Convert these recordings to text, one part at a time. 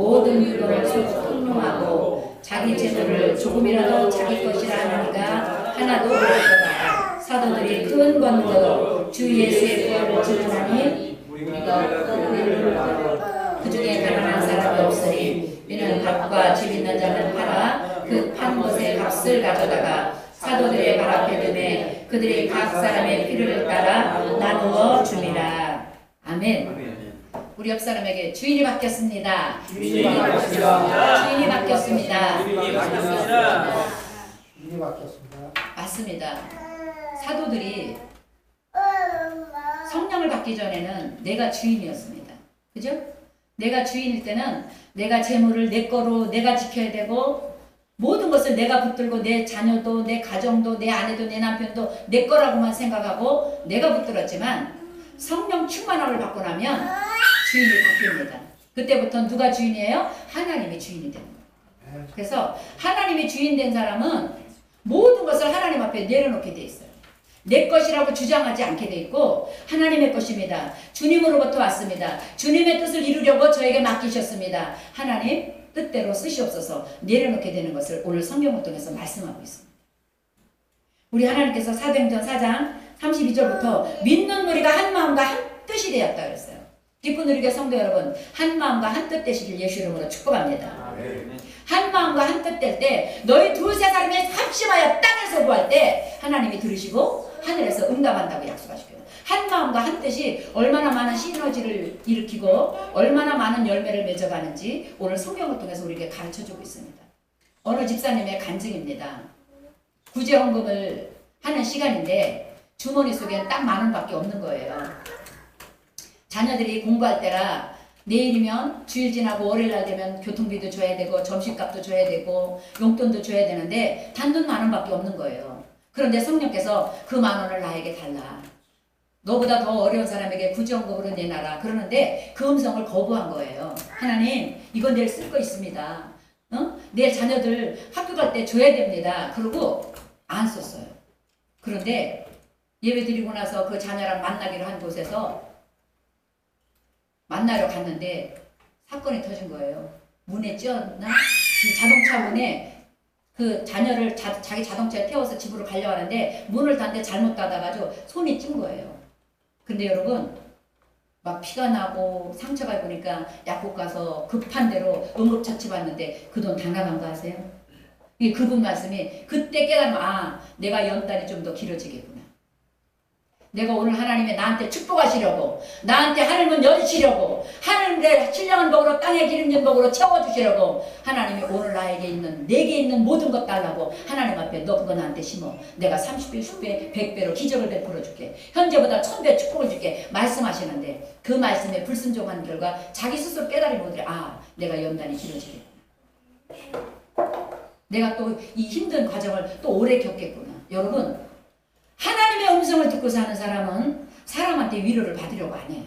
모든 물건을 서로 통용하고 자기 재물을 조금이라도 자기 것이라 하니까 하나도 없더라. 사도들이 큰 권능으로 주 예수의 부활을 증언하니 그 중에 가난한 사람이 없으니 이는 밭과 집 있는 자는 팔아 그 판 것의 값을 가져다가 사도들의 발 앞에 두매 그들이 각 사람의 필요를 따라 나누어 줍니다. 아멘. 우리 옆 사람에게 주인이 바뀌었습니다. 주인이 바뀌었습니다. 주인이 바뀌었습니다. 주인이 바뀌었습니다. 주인이 바뀌었습니다. 맞습니다. 사도들이 성령을 받기 전에는 내가 주인이었습니다. 그죠? 내가 주인일 때는 내가 재물을 내 거로 내가 지켜야 되고 모든 것을 내가 붙들고 내 자녀도 내 가정도 내 아내도 내 남편도 내 거라고만 생각하고 내가 붙들었지만 성령 충만함을 받고 나면 주인이 바뀝니다. 그때부터 누가 주인이에요? 하나님이 주인이 되는 거예요. 그래서 하나님이 주인 된 사람은 모든 것을 하나님 앞에 내려놓게 돼 있어요. 내 것이라고 주장하지 않게 돼 있고 하나님의 것입니다. 주님으로부터 왔습니다. 주님의 뜻을 이루려고 저에게 맡기셨습니다. 하나님 뜻대로 쓰시옵소서 내려놓게 되는 것을 오늘 성경을 통해서 말씀하고 있습니다. 우리 하나님께서 사도행전 4장 32절부터 믿는 우리가 한 마음과 한 뜻이 되었다 그랬어요. 기쁜 우리가 성도 여러분 한 마음과 한 뜻 되시길 예수 이름으로 축복합니다. 한 마음과 한 뜻 될 때 너희 두세 사람이 합심하여 땅에서 구할 때 하나님이 들으시고 하늘에서 응답한다고 약속하시고요. 한 마음과 한 뜻이 얼마나 많은 시너지를 일으키고 얼마나 많은 열매를 맺어가는지 오늘 성경을 통해서 우리에게 가르쳐주고 있습니다. 어느 집사님의 간증입니다. 구제헌금을 하는 시간인데 주머니 속에는 딱 10,000원밖에 없는 거예요. 자녀들이 공부할 때라 내일이면 주일 지나고 월요일날 되면 교통비도 줘야 되고 점심값도 줘야 되고 용돈도 줘야 되는데 단돈 10,000원밖에 없는 거예요. 그런데 성령께서 그 10,000원을 나에게 달라. 너보다 더 어려운 사람에게 구제헌금으로 내놔라. 그러는데 그 음성을 거부한 거예요. 하나님 이건 내일 쓸 거 있습니다. 내일 자녀들 학교 갈 때 줘야 됩니다. 그러고 안 썼어요. 그런데 예배 드리고 나서 그 자녀랑 만나기로 한 곳에서 만나러 갔는데 사건이 터진 거예요. 문에 찧었나? 자동차 문에 그 자녀를 자기 자동차에 태워서 집으로 가려고 하는데 문을 닫는데 잘못 닫아가지고 손이 찐 거예요. 근데 여러분 막 피가 나고 상처가 입으니까 약국 가서 급한 대로 응급처치 받는데 그 돈 다 나간 거 아세요? 이 그분 말씀이 그때 깨달으면 아 내가 연단이 좀 더 길어지겠구나. 내가 오늘 하나님이 나한테 축복하시려고 나한테 하늘문 열으시려고 하늘의 신령한 복으로 땅에 기름진 복으로 채워주시려고 하나님이 오늘 나에게 있는 내게 있는 모든 것 달라고 하나님 앞에 너 그거 나한테 심어 내가 30배, 10배, 100배로 기적을 베풀어 줄게 현재보다 1000배 축복을 줄게 말씀하시는데 그 말씀에 불순종한 결과 자기 스스로 깨달음이 오더래. 아 내가 연단이 길어지겠구나. 내가 또 이 힘든 과정을 또 오래 겪겠구나. 여러분 하나님의 음성을 듣고 사는 사람은 사람한테 위로를 받으려고 안 해요.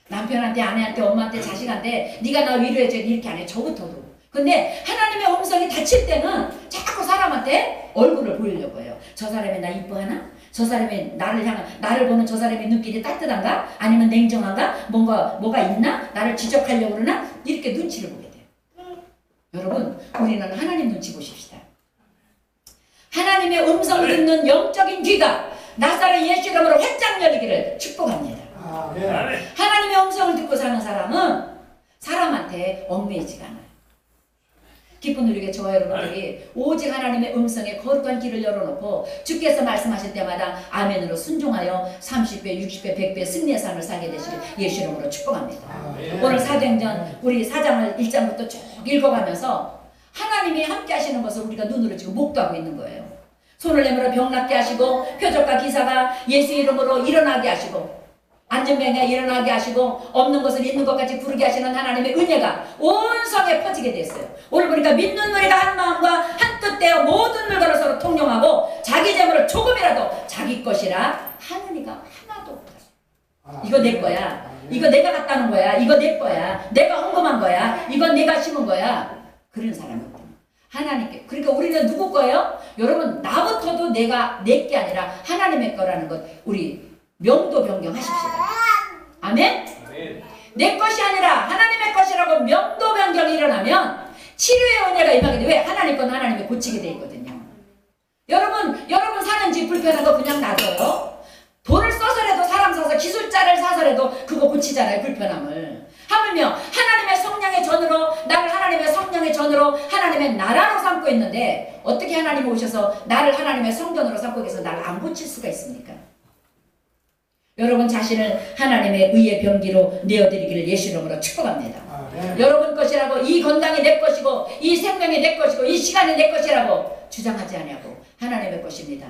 남편한테 아내한테 엄마한테 자식한테 네가 나 위로해줘 이렇게 안 해. 저부터도. 근데 하나님의 음성이 닫힐 때는 자꾸 사람한테 얼굴을 보이려고 해요. 저 사람이 나 이뻐하나? 저 사람이 나를 보는 저 사람의 눈길이 따뜻한가? 아니면 냉정한가? 뭐가 있나? 나를 지적하려고 그러나? 이렇게 눈치를 보게 돼요. 여러분 우리는 하나님 눈치 보십시다. 하나님의 음성을 듣는 영적인 귀가 나사렛 예수 이름으로 활짝 열리기를 축복합니다. 하나님의 음성을 듣고 사는 사람은 사람한테 얽매이지가 않아요. 기쁜 우리에게 저와 여러분들이 오직 하나님의 음성에 거룩한 길을 열어놓고 주께서 말씀하실 때마다 아멘으로 순종하여 30배, 60배, 100배 승리의 삶을 살게 되시길 예수 이름으로 축복합니다. 오늘 사도행전 우리 4장을 1장부터 쭉 읽어가면서 하나님이 함께 하시는 것을 우리가 눈으로 지금 목도하고 있는 거예요. 손을 내밀어 병 낫게 하시고 표적과 기사가 예수 이름으로 일어나게 하시고 안전병에 일어나게 하시고 없는 것을 있는 것 같이 부르게 하시는 하나님의 은혜가 온 성에 퍼지게 됐어요. 오늘 보니까 믿는 우리가 한 마음과 한 뜻되어 모든 물건을 서로 통용하고 자기 재물을 조금이라도 자기 것이라 하는 이가 하나도 없다. 이거 내 거야. 이거 내가 갖다 놓은 거야. 이거 내 거야. 내가 헌금한 거야. 이건 내가 심은 거야. 그런 사람이 없다. 하나님께. 그러니까 우리는 누구 거예요? 여러분 나부터도 내가 내 게 아니라 하나님의 거라는 것 우리 명도 변경하십시다. 아멘? 내 것이 아니라 하나님의 것이 일어나면 치료의 은혜가 임하게 돼. 왜? 하나님 건 하나님이 고치게 돼 있거든요. 여러분 사는 집 불편한 거 그냥 놔둬요. 돈을 써서라도 사람 사서 기술자를 사서라도 그거 고치잖아요. 불편함을. 하물며 하나님의 성령의 전으로 나를 하나님의 성령의 전으로 하나님의 나라로 삼고 있는데 어떻게 하나님이 오셔서 나를 하나님의 성전으로 삼고 계셔서 나를 안 고칠 수가 있습니까? 여러분 자신을 하나님의 의의 병기로 내어드리기를 예수 이름으로 축복합니다. 여러분 것이라고 이 건강이 내 것이고 이 생명이 내 것이고 이 시간이 내 것이라고 주장하지 아니하고 하나님의 것입니다.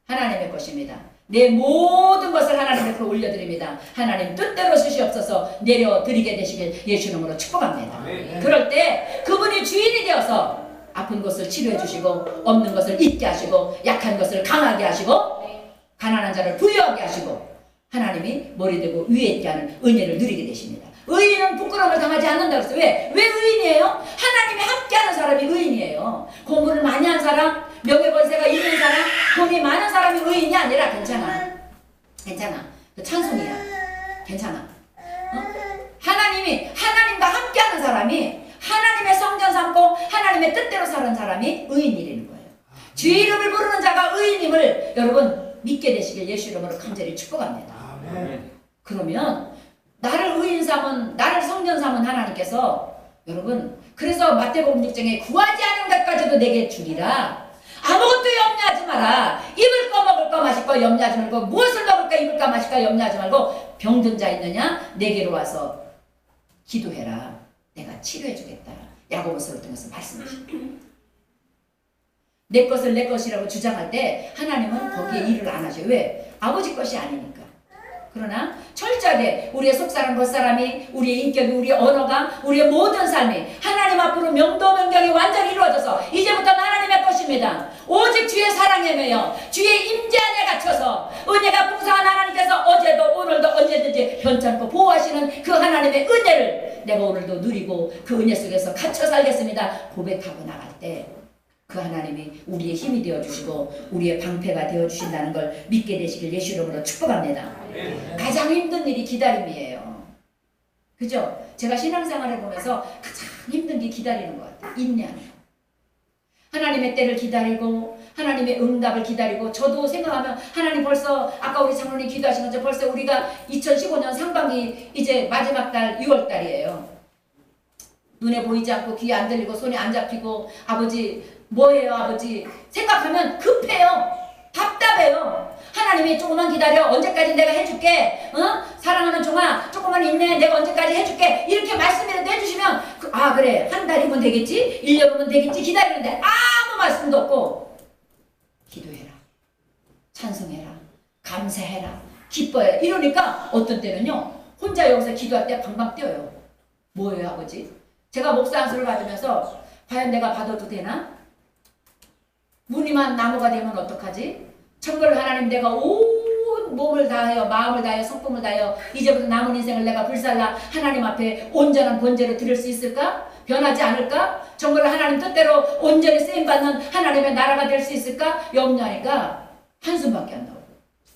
하나님의 것입니다. 내 모든 것을 하나님 앞에 올려드립니다. 하나님 뜻대로 주시옵소서 내려드리게 되시길 예수 이름으로 축복합니다. 그럴 때 그분이 주인이 되어서 아픈 것을 치료해 주시고 없는 것을 있게 하시고 약한 것을 강하게 하시고 가난한 자를 부유하게 하시고 하나님이 머리 대고 위에 있게 하는 은혜를 누리게 되십니다. 의인은 부끄러움을 당하지 않는다고 했어요. 왜? 왜 의인이에요? 하나님이 함께하는 사람이 의인이에요. 공부를 많이 한 사람, 명예권세가 있는 사람, 돈이 많은 사람이 의인이 아니라 괜찮아. 그 찬송이야. 괜찮아. 하나님과 함께하는 사람이 하나님의 성전 삼고 하나님의 뜻대로 사는 사람이 의인이라는 거예요. 주의 이름을 부르는 자가 의인임을 여러분 믿게 되시길 예수 이름으로 간절히 축복합니다. 그러면 나를 의인 삼은 나를 성전 삼은 하나님께서 여러분 그래서 마태복음 6장에 구하지 않은 것까지도 내게 주리라. 아무것도 염려하지 마라. 입을 거 먹을 거 마실 거 염려하지 말고 무엇을 먹을까 입을까 마실까 염려하지 말고 병든 자 있느냐 내게로 와서 기도해라. 내가 치료해 주겠다. 야고보서를 통해서 말씀하십니다. 내 것을 내 것이라고 주장할 때 하나님은 거기에 일을 안 하셔요. 왜? 아버지 것이 아니니까. 그러나 철저하게 우리의 속사람 겉사람이 우리의 인격이 우리의 언어가 우리의 모든 삶이 하나님 앞으로 명도명경이 완전히 이루어져서 이제부터는 하나님의 것입니다. 오직 주의 사랑에 매여 주의 임재 안에 갇혀서 은혜가 풍성한 하나님께서 어제도 오늘도 언제든지 변찮고 보호하시는 그 하나님의 은혜를 내가 오늘도 누리고 그 은혜 속에서 갇혀 살겠습니다. 고백하고 나갈 때 그 하나님이 우리의 힘이 되어주시고 우리의 방패가 되어주신다는 걸 믿게 되시길 예수 이름으로 축복합니다. 가장 힘든 일이 기다림이에요. 그죠? 제가 신앙생활을 보면서 가장 힘든 게 기다리는 것 같아요. 인내하는 거. 하나님의 때를 기다리고 하나님의 응답을 기다리고 저도 생각하면 하나님 벌써 아까 우리 장로님 기도하신 것처럼 벌써 우리가 2015년 상반기 이제 마지막 달 6월 달이에요. 눈에 보이지 않고 귀에 안 들리고 손에 안 잡히고 아버지 뭐예요 아버지 생각하면 급해요. 답답해요. 하나님이 조금만 기다려 언제까지 내가 해줄게 사랑하는 종아 조금만 있네 내가 언제까지 해줄게 이렇게 말씀이라도 해주시면 아 그래 한 달이면 되겠지 1년이면 되겠지 기다리는데 아무 말씀도 없고 기도해라 찬송해라 감사해라 기뻐해라 이러니까 어떤 때는요 혼자 여기서 기도할 때 방방 뛰어요. 뭐예요 아버지? 제가 목사 안수를 받으면서 과연 내가 받아도 되나? 무늬만 나무가 되면 어떡하지? 정말 하나님 내가 온 몸을 다하여 마음을 다하여 성품을 다하여 이제부터 남은 인생을 내가 불살라 하나님 앞에 온전한 번제로 드릴 수 있을까? 변하지 않을까? 정말 하나님 뜻대로 온전히 쓰임받는 하나님의 나라가 될 수 있을까? 염려하니까 한숨밖에 안 나오고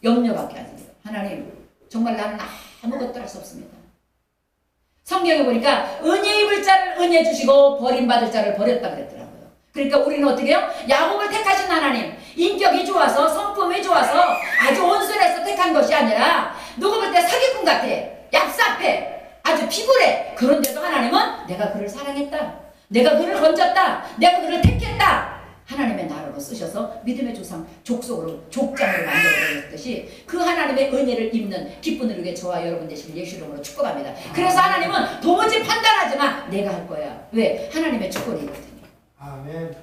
염려밖에 안 돼요. 하나님 정말 나는 아무것도 할 수 없습니다. 성경에 보니까 은혜 입을 자를 은혜 주시고 버림받을 자를 버렸다 그랬더라고요. 그러니까 우리는 어떻게 해요? 야곱을 택하신 하나님 인격이 좋아서 성품이 좋아서 아주 온순해서 택한 것이 아니라 누구 볼 때 사기꾼 같아 얍삽해 아주 피곤해. 그런데도 하나님은 내가 그를 사랑했다 내가 그를 건졌다 내가 그를 택했다 하나님의 나라로 쓰셔서 믿음의 조상 족속으로 족장으로 만들어버렸듯이 그 하나님의 은혜를 입는 기쁜 의뢰 저와 여러분 되시길 예수 이름으로 축복합니다. 그래서 하나님은 도무지 판단하지 마 내가 할 거야. 왜? 하나님의 주권이 있거든요. 아멘.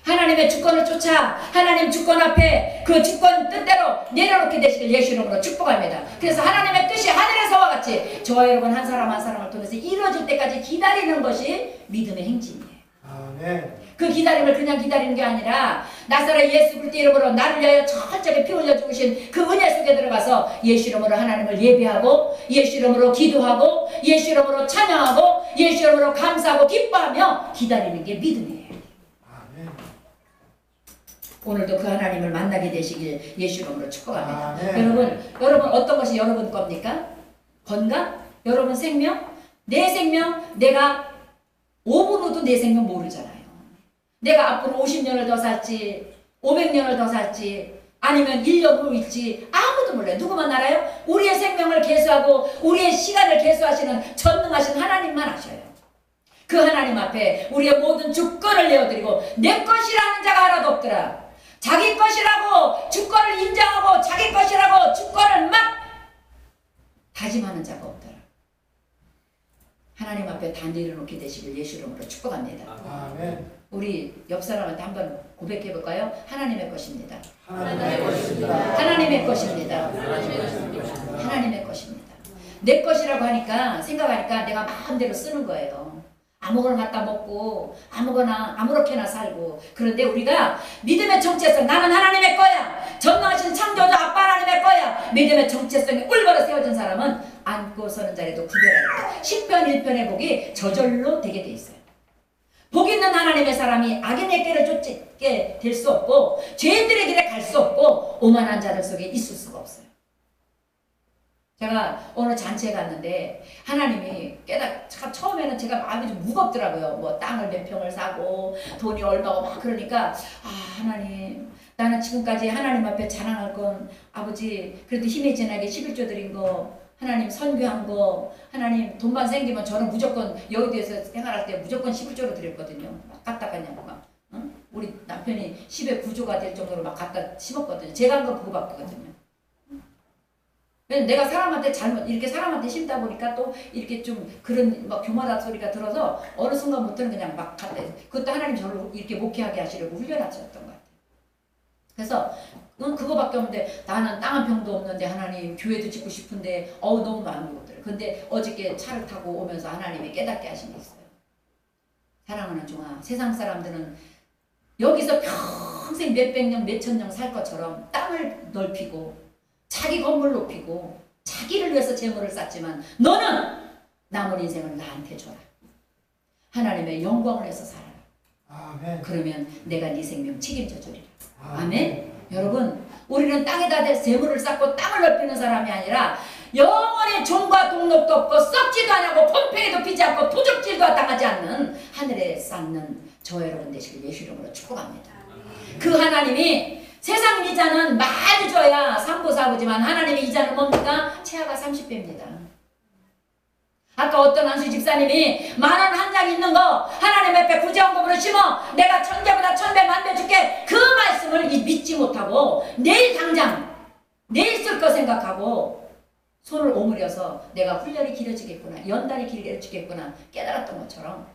하나님의 주권을 쫓아 하나님 주권 앞에 그 주권 뜻대로 내려놓게 되시길 예수 이름으로 축복합니다. 그래서 하나님의 뜻이 하늘에서와 같이 저와 여러분 한 사람 한 사람을 통해서 이루어질 때까지 기다리는 것이 믿음의 행진이에요. 아멘. 그 기다림을 그냥 기다리는 게 아니라 나사렛 예수 그리스도 이름으로 나를 위하여 철저하게 피 흘려 죽으신 그 은혜 속에 들어가서 예수 이름으로 하나님을 예배하고 예수 이름으로 기도하고 예수 이름으로 찬양하고 예수 이름으로 감사하고 기뻐하며 기다리는 게 믿음이에요. 아멘. 오늘도 그 하나님을 만나게 되시길 예수 이름으로 축복합니다. 아멘. 여러분 어떤 것이 여러분 겁니까? 건강? 여러분 생명? 내 생명 내가 5분 후도 내 생명 모르잖아요. 내가 앞으로 50년을 더 살지 500년을 더 살지 아니면 1년 후일지 아무도 몰라요. 누구만 알아요? 우리의 생명을 계수하고 우리의 시간을 계수하시는 전능하신 하나님만 아셔요. 그 하나님 앞에 우리의 모든 주권을 내어드리고 내 것이라는 자가 하나도 없더라. 자기 것이라고 주권을 인정하고 자기 것이라고 주권을 막 다짐하는 자가 없더라. 하나님 앞에 다 내려놓게 되시길 예수 이름으로 축복합니다. 아멘. 우리 옆 사람한테 한번 고백해 볼까요? 하나님의 것입니다. 하나님의 것입니다. 하나님의 것입니다. 하나님의 것입니다. 하나님의 것입니다. 내 것이라고 하니까 생각하니까 내가 마음대로 쓰는 거예요. 아무거나 갖다 먹고 아무거나 아무렇게나 살고. 그런데 우리가 믿음의 정체성, 나는 하나님의 거야, 전능하신 창조주 아빠 하나님의 거야, 믿음의 정체성이 올바로 세워진 사람은 앉고 서는 자리도 구별하고 10편 1편의 복이 저절로 되게 돼 있어요. 복 있는 하나님의 사람이 악인의 길을 쫓게 될 수 없고 죄인들의 길에 갈 수 없고 오만한 자들 속에 있을 수가 없어요. 제가 어느 잔치에 갔는데 하나님이 참 처음에는 제가 마음이 좀 무겁더라고요. 뭐 땅을 몇 평을 사고 돈이 얼마고 막 그러니까 하나님, 나는 지금까지 하나님 앞에 자랑할 건 아버지 그래도 힘이 지나게 11조 드린 거, 하나님 선교한 거, 하나님 돈만 생기면 저는 무조건 여의도에서 생활할 때 무조건 11조로 드렸거든요. 막 갖다 그냥 막 우리 남편이 10에 9조가 될 정도로 막 갖다 심었거든요. 제가 한 건 그거 받거든요. 내가 사람한테 잘못 이렇게 사람한테 심다 보니까 또 이렇게 좀 그런 막 교만한 소리가 들어서 어느 순간부터는 그냥 막 갖다. 그것도 하나님 저를 이렇게 목회하게 하시려고 훈련하셨던 것 같아요. 그래서 그거밖에 없는데 나는 땅 한 평도 없는데 하나님 교회도 짓고 싶은데 너무 마음이 무겁더라고요. 근데 어저께 차를 타고 오면서 하나님이 깨닫게 하신 게 있어요. 사랑하는 종아, 세상 사람들은 여기서 평생 몇백 년 몇천 년 살 것처럼 땅을 넓히고 자기 건물 높이고 자기를 위해서 재물을 쌓지만 너는 남은 인생을 나한테 줘라. 하나님의 영광을 위해서 살아라. 아멘. 그러면 내가 네 생명 책임져 주리라. 아멘. 아멘. 여러분, 우리는 땅에다 대서 재물을 쌓고 땅을 넓히는 사람이 아니라 영원히 종과 동록도 없고 썩지도 않고 폼페이도 피지 않고 도적질도 당하지 않는 하늘에 쌓는 저 여러분 되시길 예수 이름으로 축복합니다. 그 하나님이 세상 이자는 많이 줘야 3부 4부지만 하나님의 이자는 뭡니까? 최하가 30배입니다. 아까 어떤 한수 집사님이 10,000원 한 장 있는 거 하나님 앞에 구제원금으로 심어 내가 1000배보다 1000배 만배 줄게, 그 말씀을 믿지 못하고 내일 당장 내일 쓸 거 생각하고 손을 오므려서 내가 훈련이 길어지겠구나, 연단이 길어지겠구나 깨달았던 것처럼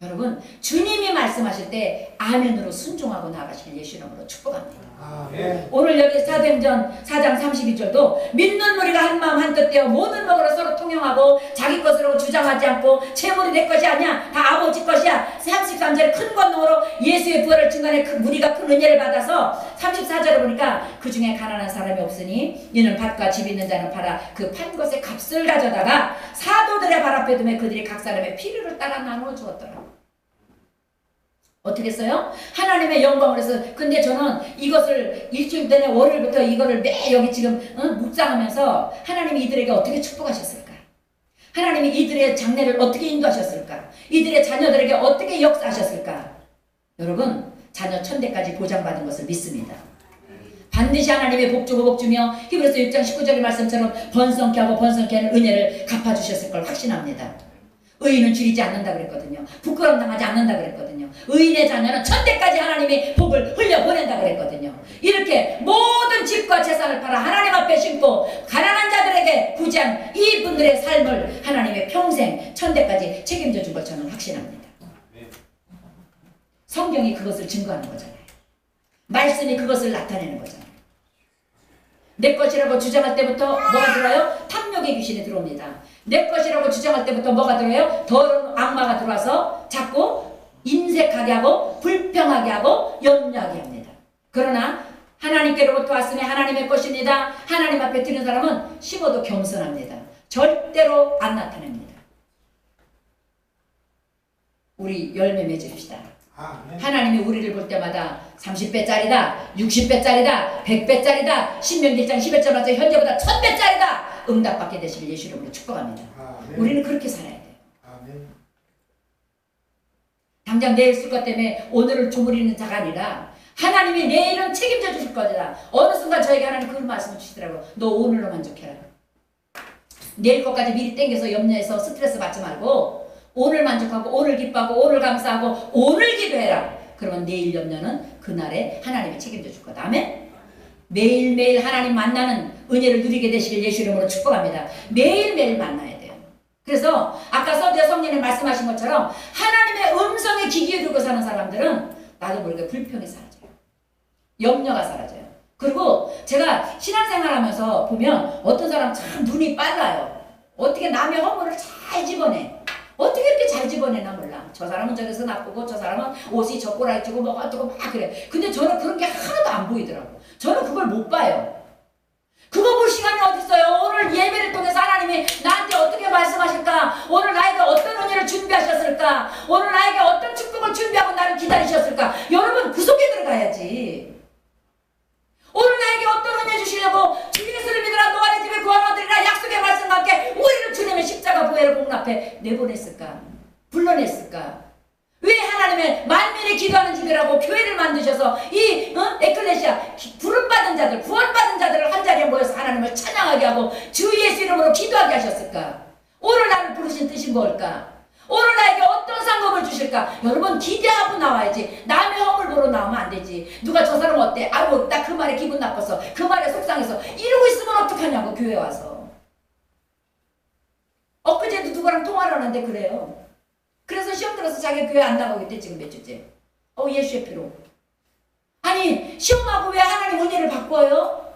여러분, 주님이 말씀하실 때 아멘으로 순종하고 나가시길 예수 이름으로 축복합니다. 아멘. 오늘 여기 사도행전 4장 32절도 믿는 무리가 한마음 한뜻 되어 모든 먹으로 서로 통용하고 자기 것으로 주장하지 않고 재물이 내 것이 아니야, 다 아버지 것이야. 33절에 큰 권능으로 예수의 부활을 증거하는 그 무리가 큰 은혜를 받아서 34절에 보니까 그 중에 가난한 사람이 없으니 이는 밭과 집 있는 자는 팔아 그 판 것의 값을 가져다가 사도들의 발 앞에 두매 그들이 각 사람의 필요를 따라 나누어 주었더라. 어떻게 했어요? 하나님의 영광을 해서. 근데 저는 이것을 일주일 전에 월요일부터 이거를 매 여기 지금 묵상하면서 하나님이 이들에게 어떻게 축복하셨을까? 하나님이 이들의 장래를 어떻게 인도하셨을까? 이들의 자녀들에게 어떻게 역사하셨을까? 여러분, 자녀 1000대까지 보장받은 것을 믿습니다. 반드시 하나님의 복주고 복주며 히브리서 6장 19절의 말씀처럼 번성케 하고 번성케 하는 은혜를 갚아주셨을 걸 확신합니다. 의인은 줄이지 않는다 그랬거든요. 부끄러움 당하지 않는다 그랬거든요. 의인의 자녀는 1000대까지 하나님이 복을 흘려보낸다 그랬거든요. 이렇게 모든 집과 재산을 팔아 하나님 앞에 심고 가난한 자들에게 구제한 이분들의 삶을 하나님의 평생 1000대까지 책임져 준 걸 저는 확신합니다. 성경이 그것을 증거하는 거잖아요. 말씀이 그것을 나타내는 거잖아요. 내 것이라고 주장할 때부터 뭐가 들어요? 탐욕의 귀신이 들어옵니다. 내 것이라고 주장할 때부터 뭐가 들어요? 더러운 악마가 들어와서 자꾸 인색하게 하고 불평하게 하고 염려하게 합니다. 그러나 하나님께로부터 왔으니 하나님의 것입니다. 하나님 앞에 드는 사람은 심어도 겸손합니다. 절대로 안 나타냅니다. 우리 열매 맺읍시다. 아멘. 하나님이 우리를 볼 때마다 30배짜리다, 60배짜리다, 100배짜리다, 신명기장 11절 맞아 현재보다 1000배짜리다 응답받게 되시길 예수 이름으로 축복합니다. 아멘. 우리는 그렇게 살아야 돼요. 아멘. 당장 내일 쓸 것 때문에 오늘을 조부리는 자가 아니라 하나님이 내일은 책임져 주실 거다. 어느 순간 저에게 하나님 그런 말씀을 주시더라고요. 너 오늘로 만족해라. 내일 것까지 미리 땡겨서 염려해서 스트레스 받지 말고 오늘 만족하고 오늘 기뻐하고 오늘 감사하고 오늘 기도해라. 그러면 내일 염려는 그날에 하나님이 책임져 줄 거다. 아멘? 매일매일 하나님 만나는 은혜를 누리게 되시길 예수 이름으로 축복합니다. 매일매일 만나야 돼요. 그래서 아까 서두에 성령님 말씀하신 것처럼 하나님의 음성에 귀 기울이고 사는 사람들은 나도 모르게 불평이 사라져요. 염려가 사라져요. 그리고 제가 신앙생활하면서 보면 어떤 사람 참 눈이 빨라요. 어떻게 남의 허물을 잘 집어내. 어떻게 이렇게 잘 집어내나 몰라. 저 사람은 저래서 나쁘고 저 사람은 옷이 저 꼬라지고 뭐가 어떻고 막 그래. 근데 저는 그런 게 하나도 안 보이더라고. 저는 그걸 못 봐요. 그거 볼 시간이 어딨어요. 오늘 예배를 통해서 하나님이 나한테 어떻게 말씀하실까? 오늘 나에게 어떤 은혜를 준비하셨을까? 오늘 나에게 어떤 축복을 준비하고 나를 기다리셨을까? 여러분 그 속에 들어가야지. 오늘 나에게 어떤 은혜 주시려고 주 예수를 믿으라 너와 내 집에 구원 얻으리라 약속의 말씀과 함께 우리를 주님의 십자가 보혈의 복음 앞에 내보냈을까? 불러냈을까? 왜 하나님의 만민이 기도하는 집이라고 교회를 만드셔서 이 에클레시아 부름받은 자들 구원받은 자들을 한자리에 모여서 하나님을 찬양하게 하고 주 예수 이름으로 기도하게 하셨을까? 오늘 나를 부르신 뜻이 뭘까? 오늘 나에게 어떤 상급을 주실까? 여러분 기대하고 나와야지. 남의 허물 보러 나오면 안 되지. 누가 저 사람 어때? 아이고 나 그 말에 기분 나빠서 그 말에 속상해서 이러고 있으면 어떡하냐고 교회 와서. 엊그제도 누구랑 통화를 하는데 그래요. 그래서 시험 들어서 자기 교회 안 나가고 있대 지금 몇 주째. 예수의 피로. 아니 시험하고 왜 하나님 은혜를 바꿔요?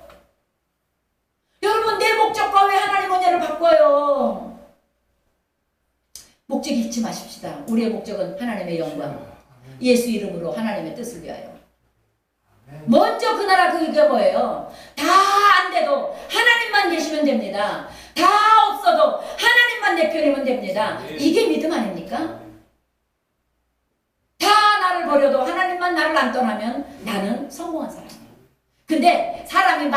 여러분 내 목적과 왜 하나님 은혜를 바꿔요? 목적 잊지 마십시다. 우리의 목적은 하나님의 영광, 예수 이름으로 하나님의 뜻을 위하여. 먼저 그 나라 그 이게 뭐예요? 다 안 돼도 하나님만 계시면 됩니다. 다 없어도 하나님만 내 편이면 됩니다. 이게 믿음 아닙니까? 다 나를 버려도 하나님만 나를 안 떠나면 나는 성공한 사람이에요. 근데 사람이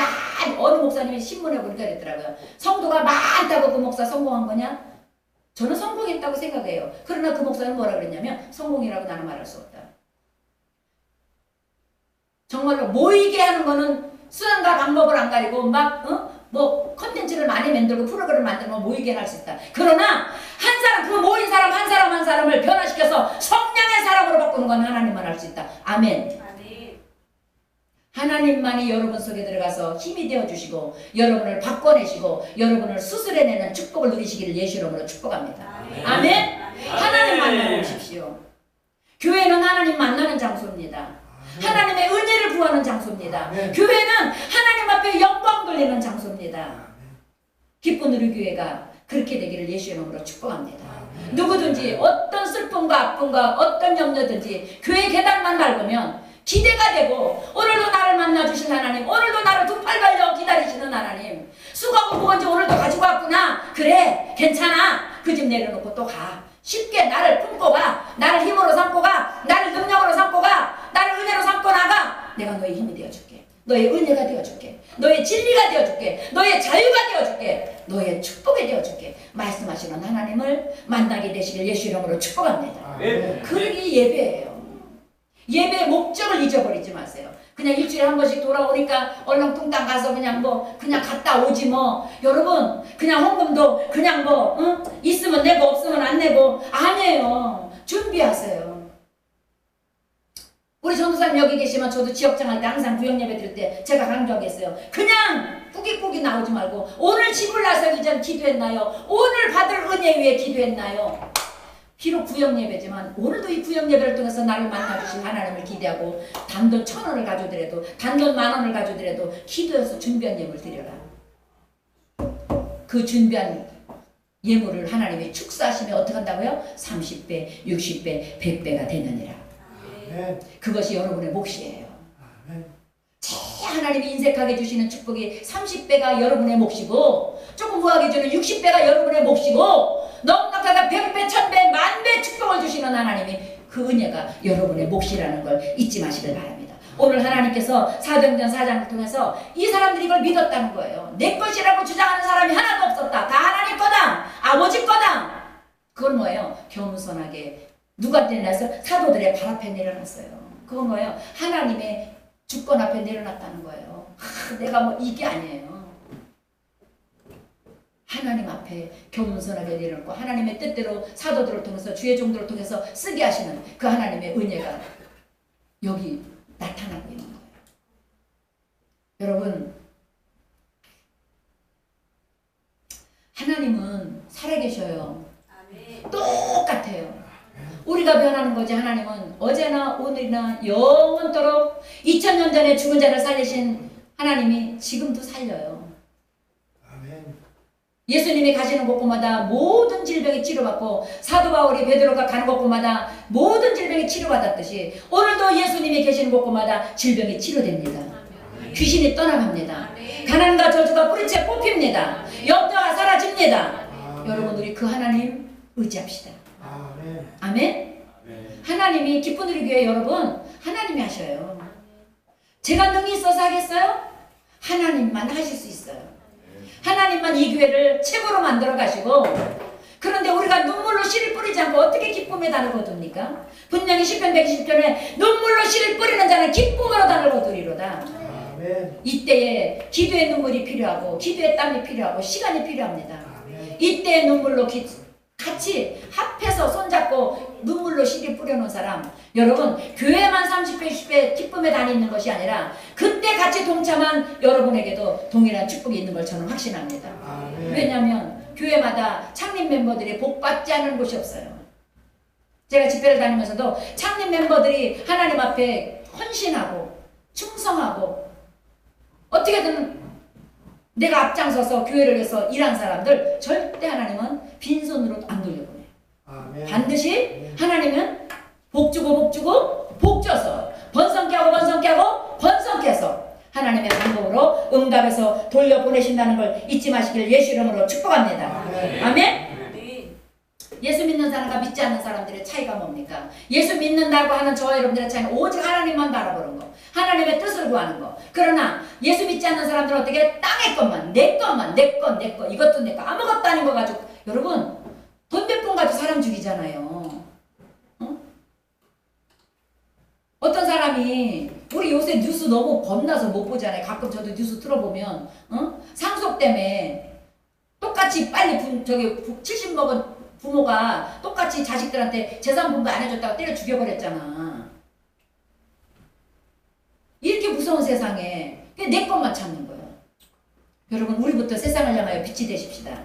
어느 목사님이 신문에 보니까 그랬더라고요. 성도가 많다고 그 목사 성공한 거냐? 저는 성공했다고 생각해요. 그러나 그 목사는 뭐라 그랬냐면 성공이라고 나는 말할 수 없다. 정말로 모이게 하는 거는 수단과 방법을 안 가리고 컨텐츠를 많이 만들고 프로그램을 만들면 모이게 할 수 있다. 그러나 한 사람, 그 모인 사람 한 사람 한 사람을 변화시켜서 성령의 사람으로 바꾸는 건 하나님만 할 수 있다. 아멘. 하나님만이 여러분 속에 들어가서 힘이 되어주시고 여러분을 바꿔내시고 여러분을 수술해내는 축복을 누리시기를 예수 이름으로 축복합니다. 아멘. 하나님 만나러 오십시오. 교회는 하나님 만나는 장소입니다. 하나님의 은혜를 구하는 장소입니다. 교회는 하나님 앞에 영광 돌리는 장소입니다. 기쁜 우리 교회가 그렇게 되기를 예수 이름으로 축복합니다. 누구든지 어떤 슬픔과 아픔과 어떤 염려든지 교회 계단만 밟으면 기대가 되고 오늘도 나를 만나주신 하나님, 오늘도 나를 두 팔 벌려 기다리시는 하나님, 수고하고 무거운지 오늘도 가지고 왔구나. 그래 괜찮아. 그 집 내려놓고 또 가. 쉽게 나를 품고 가. 나를 힘으로 삼고 가. 나를 능력으로 삼고 가. 나를 은혜로 삼고 나가. 내가 너의 힘이 되어줄게. 너의 은혜가 되어줄게. 너의 진리가 되어줄게. 너의 자유가 되어줄게. 너의 축복이 되어줄게. 말씀하시는 하나님을 만나게 되시길 예수 이름으로 축복합니다. 그게 예배예요. 예배의 목적을 잊어버리지 마세요. 그냥 일주일에 한 번씩 돌아오니까 얼렁뚱땅 가서 그냥 갔다 오지 뭐. 여러분 그냥 헌금도 그냥 있으면 내고 없으면 안 내고 아니에요. 준비하세요. 우리 전도사님 여기 계시면 저도 지역장 할 때 항상 구역 예배 드릴 때 제가 강조하겠어요. 그냥 꾸깃꾸깃 나오지 말고 오늘 집을 나서기 전 기도했나요? 오늘 받을 은혜 위에 기도했나요? 비록 구역 예배지만 오늘도 이 구역 예배를 통해서 나를 만나주신 하나님을 기대하고 단돈 1,000원을 가져오더라도 단돈 10,000원을 가져오더라도 기도해서 준비한 예물 드려라. 그 준비한 예물을 하나님이 축사하시면 어떻게 한다고요? 30배, 60배, 100배가 되느니라. 그것이 여러분의 몫이에요. 하나님이 인색하게 주시는 축복이 30배가 여러분의 몫이고 조금 후하게 주는 60배가 여러분의 몫이고 넉넉하게 100배, 1000배, 10,000배 축복을 주시는 하나님이 그 은혜가 여러분의 몫이라는 걸 잊지 마시길 바랍니다. 오늘 하나님께서 사도행전 4장을 통해서 이 사람들이 이걸 믿었다는 거예요. 내 것이라고 주장하는 사람이 하나도 없었다. 다 하나님 거다. 아버지 거다. 그건 뭐예요? 겸손하게 누구한테 내렸어요? 사도들의 발 앞에 내려놨어요. 그건 뭐예요? 하나님의 주권 앞에 내려놨다는 거예요. 내가 뭐 이게 아니에요. 하나님 앞에 겸손하게 내려놓고 하나님의 뜻대로 사도들을 통해서 주의 종들을 통해서 쓰게 하시는 그 하나님의 은혜가 여기 나타나고 있는 거예요. 여러분, 하나님은 살아계셔요. 똑같아요. 우리가 변하는 거지. 하나님은 어제나 오늘이나 영원토록 2000년 전에 죽은 자를 살리신 하나님이 지금도 살려요. 아멘. 예수님이 가시는 곳곳마다 모든 질병이 치료받고 사도 바울이 베드로가 가는 곳곳마다 모든 질병이 치료받았듯이 오늘도 예수님이 계시는 곳곳마다 질병이 치료됩니다. 귀신이 떠나갑니다. 가난과 저주가 뿌리채 뽑힙니다. 염려가 사라집니다. 여러분, 우리 그 하나님 의지합시다. 아멘. 아멘. 하나님이 기쁜 우리 교회 여러분, 하나님이 하셔요. 제가 능히 있어서 하겠어요? 하나님만 하실 수 있어요. 하나님만 이 교회를 최고로 만들어 가시고, 그런데 우리가 눈물로 씨를 뿌리지 않고 어떻게 기쁨에 단을 거둡니까? 분명히 시편 120편에 눈물로 씨를 뿌리는 자는 기쁨으로 단을 거두리로다. 아멘. 이때에 기도의 눈물이 필요하고 기도의 땀이 필요하고 시간이 필요합니다. 아멘. 이때의 눈물로 같이 합해서 손잡고 눈물로 씨를 뿌려놓은 사람, 여러분 교회만 30배 60배 기쁨에 다니는 것이 아니라 그때 같이 동참한 여러분에게도 동일한 축복이 있는 걸 저는 확신합니다. 아멘. 왜냐하면 교회마다 창립 멤버들이 복받지 않은 곳이 없어요. 제가 집회를 다니면서도 창립 멤버들이 하나님 앞에 헌신하고 충성하고 어떻게든 내가 앞장서서 교회를 위해서 일한 사람들 절대 하나님은 빈손으로 안 돌려보내요. 아멘. 반드시 하나님은 복 주고 복 줘서 번성케 하고 번성케 해서 하나님의 방법으로 응답해서 돌려보내신다는 걸 잊지 마시길 예수 이름으로 축복합니다. 아멘. 아멘. 예수 믿는 사람과 믿지 않는 사람들의 차이가 뭡니까? 예수 믿는다고 하는 저와 여러분들의 차이는 오직 하나님만 바라보는 거, 하나님의 뜻을 구하는 거. 그러나 예수 믿지 않는 사람들은 어떻게 땅의 것만, 내 것만, 내 것, 이것도 내 거, 아무것도 아닌 거 가지고, 여러분 돈 몇 푼 가지고 사람 죽이잖아요. 어떤 사람이, 우리 요새 뉴스 너무 겁나서 못 보잖아요. 가끔 저도 뉴스 틀어보면 상속 때문에 똑같이 빨리 70 먹은 부모가 똑같이 자식들한테 재산 분배 안 해줬다고 때려 죽여버렸잖아. 이렇게 무서운 세상에 내 것만 찾는 거예요. 여러분, 우리부터 세상을 향하여 빛이 되십시다.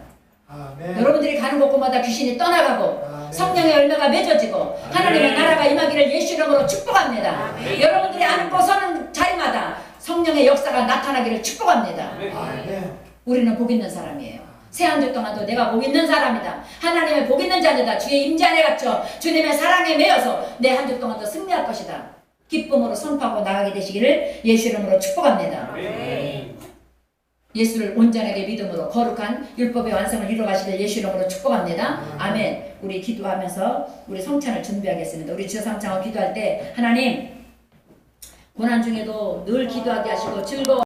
아멘. 여러분들이 가는 곳곳마다 귀신이 떠나가고 아멘. 성령의 열매가 맺어지고 하나님의 나라가 임하기를 예수 이름으로 축복합니다. 여러분들이 아는 곳 서는 자리마다 성령의 역사가 나타나기를 축복합니다. 아멘. 우리는 복 있는 사람이에요. 새 한 주 동안도 내가 복 있는 사람이다. 하나님의 복 있는 자녀다. 주의 임재 안에 갇혀 주님의 사랑에 매여서 내 한 주 동안도 승리할 것이다. 기쁨으로 선포하고 나가게 되시기를 예수 이름으로 축복합니다. 예수를 온전하게 믿음으로 거룩한 율법의 완성을 이루어가시길 예수 이름으로 축복합니다. 아멘. 우리 기도하면서 우리 성찬을 준비하겠습니다. 우리 주상창을 기도할 때 하나님, 고난 중에도 늘 기도하게 하시고 즐거워